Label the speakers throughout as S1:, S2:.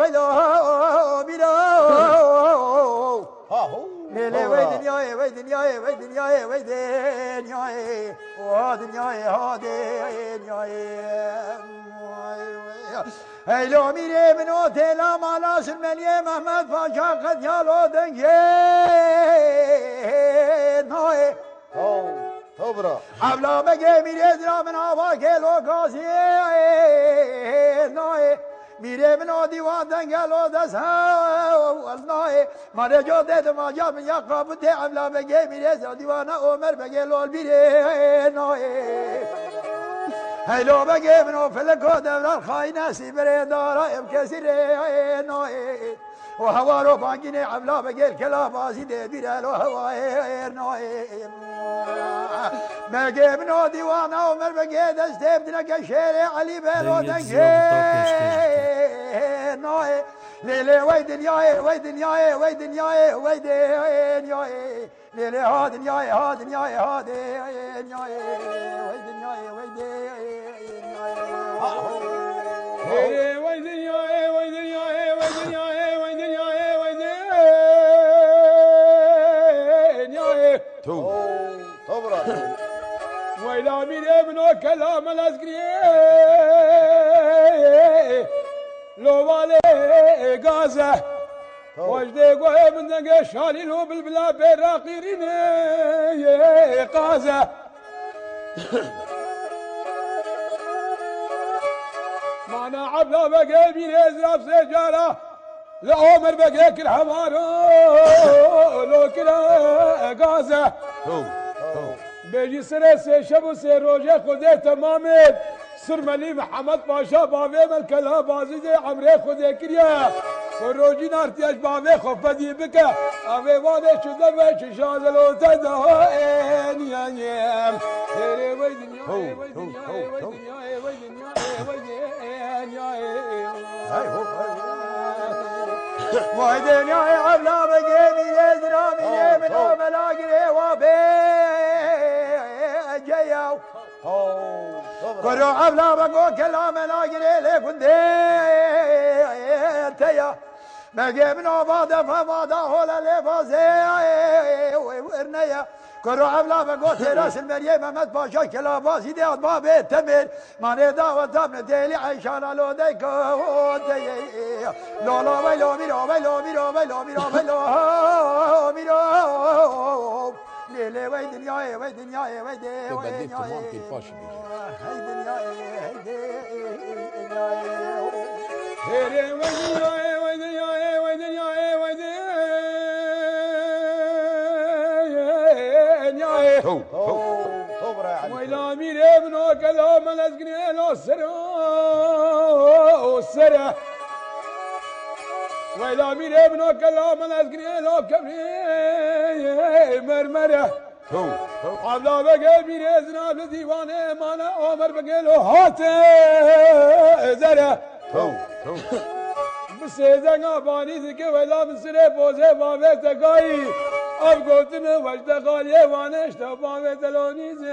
S1: ویلو میرو لیلی وی دنیای وی دنیای وی دنیای وی دنیای و دنیای ها دنیای ایلو میره منو تلا مالا سلمنیه محمد پاشا قد یالو دنگه نای
S2: برا
S1: حبلا بگه میره درا من آبا که لوکاسی نای میره منو دیوان دنگلو دست نای مره جو ده دماجا من یا قابده حبلا بگه میره درا دیوان عمر بگه لول بیره نای هیلو بگه منو فلکو دوران خواهی نسی بره دارا ام کسی ره نای و هوا رو بانگینه حبلا بگه کلا بازی ده بیره لو هوای نای بگه منو دیوان عمر بگه دسته بدنه که شیر علی بلو دنگه نای لیلی وی دنیای وی دنیای وی دنیای وی دنیای لیلی ها دنیای ها دنیای ها دنیای وی دنیای وی دنیای
S3: وی دنیای وی دنیای وی دنیای وی دنیای وی دنیای
S2: تو برا
S3: ویلا میره منو کلام الازگریه لواله گازه وجده گوه من دنگه شالیلو بالبلا براقیرینه قازه مانا عبلا بقى بين ازراب سجارة لعمر بقى كل حمارو لو كلا غازة بيجي سنة سي شبو سي روجه خده تمامي سرملي محمد باشا بابي ملكلا بازي دي عمري خده كريا وروجي نارتياش بابي خفدي بك ابي وادي شده بيش شازلو تدهين يا نيم هيري ويدنيا ويدنيا ويدنيا ويدنيا
S1: وای دنیای عبلا بگه میره زرا میره منو ملاگره و جیاو کرو عبلا بگو کلا ملاگره لکنده تیا بگه منو بادا فبادا حولا لفازه ورنیا کرو عبلا بگو تراس المریه محمد پاشا کلا بازی دیاد بابه تمر مانه دعوت ابن دیلی عیشان لو دیکو لولا ویلو میرو ویلو میرو ویلو میرو ویلو میرو لیلی وی دنیای وی دنیای وی دنیای وی دنیای
S3: هيري ويدنيا ويدنيا ويدنيا ويدنيا
S2: تو برا يا علي
S3: ويلا ميري منو كلام الازقني لو سرا ويلا ميري منو كلام الازقني لو كبري مرمره عبلا بقى ميري زناب ديوانه مانا عمر بقى له هاته زره بسیدن آبانی دیگه ولی مسیر بوزه بابه تکایی آب گفتن وجد خالیه وانش تا بابه تلونی زیدیم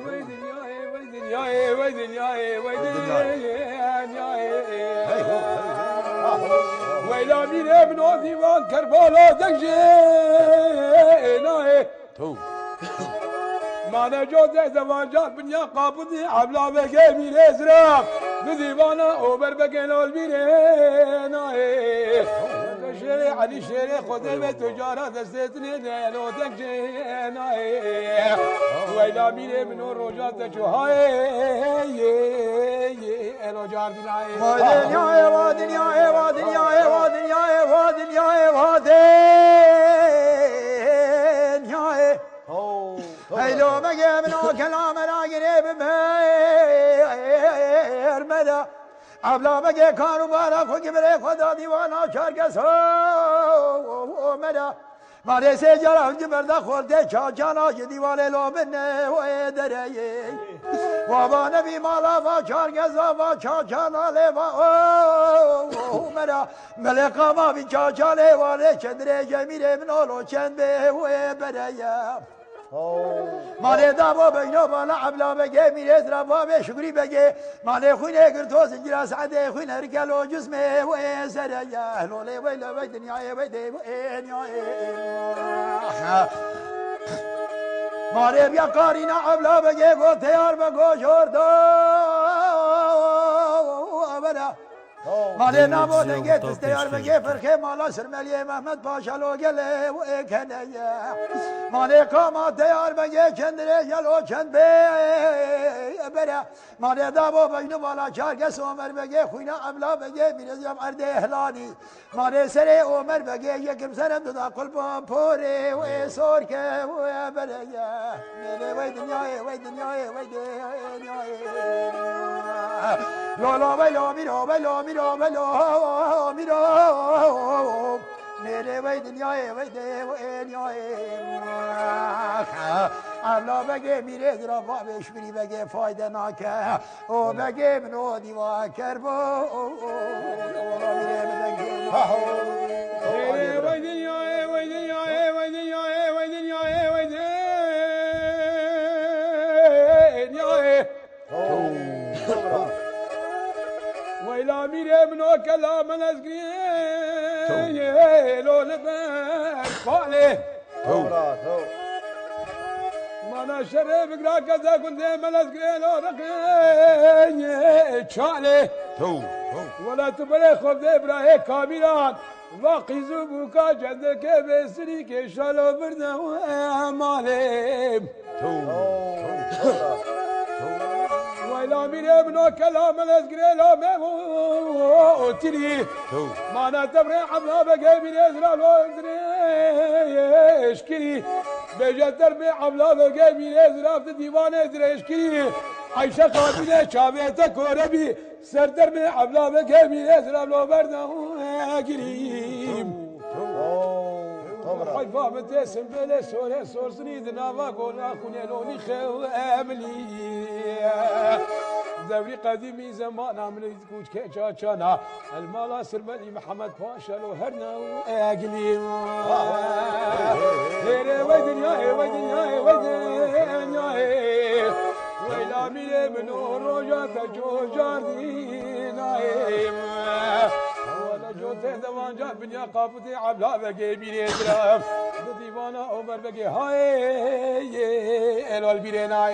S3: وی دنیای وی دنیای وی دنیای وی دنیای ویلا میره بنو دیوان کربالا دکشه نای مانا جو ده زوانجات بنیا قابضی عبلا بگه میره زراب بدیوانا اوبر بگه لول میره نای شیره علی شیره خوده به تجارت دستتنی دیلو دکشه نای ویلا میره منو روجات چوهای الو جار دنیای
S1: و دنیای و دنیای و دنیای و دنیای و دنیای و دنیای هیلو مگه منو کلام را گره بمرمده عبلا مگه کارو بارا خو که بره خدا دیوانا چرگس مده ماره سه جارا هنجی برده خورده چاچانا که دیوانه لو بنه و دره و با نبی مالا و چرگس و چاچانا لیوا مده ملقا ما بی چاچا لیوانه چندره جمیره منو لو چند به و بره مانه دابا بینو بالا عبلا بگه میرز ربا به شکری بگه مانه خونه گرتو زنجیرا سعده خونه رکلو جسمه و سریا لوله ویلا وی دنیای وی دی و مانه بیا کارینا عبلا بگه گو تیار بگو جوردو مالی نامو دنگه تستیار بگه فرخه مالا سرملیه محمد پاشا لو گله و کنه مالی کاما تیار بگه چندره یلو چند بره مالی دابو بینو بالا چارگس عمر بگه خوینا عملا بگه میرزیم عرد احلانی مالی سر عمر بگه یکم سرم دودا قلبان پوره و سور که و بره میره وی دنیای وی دنیای وی دنیای لولا ویلا میرو ویلا میرو ویلا میرو میره وی دنیای وی دنیای عبلا بگه میره درا بابش بری بگه فایده ناکه او بگه منو دیوا کربو میره بدنگه وی دنیای وی دنیای وی دنیای وی دنیای وی دنیای ویلا میره منو کلام نزگری لو لبن فاله مانا شرف اقرا كذا كنت ملزقين ورقين شالي ولا تبلي خذ ابراهيم كاميران باقي زبوكا جدك بسري كي شالو برنا مالي ويلا ميري منو كلام ملزقين لا مو تري مانا تبري عملا بقى ميري ازرا لو اشكري بجتر به عبلا بگه میره زرافت دیوانه زرش کری عیشه قابله چاویت کوربی سردر به عبلا بگه میره زراف لو بردن گریم حیفا متسم بله سوره سورسنی دناوا گونا خونه لونی خو املی دوري قديمي زمان عملت كوش كيشانا المالا سرمالي محمد باشا لو هرنا اقليم ويدنيا ويدنيا ويدنيا ويلا ميلي منو روجا تجو جاردينا ولا جوت دوان جا بنيا قافتي عبلا بقي بيري درام ديوانا عمر بقي هاي الوال بيرينا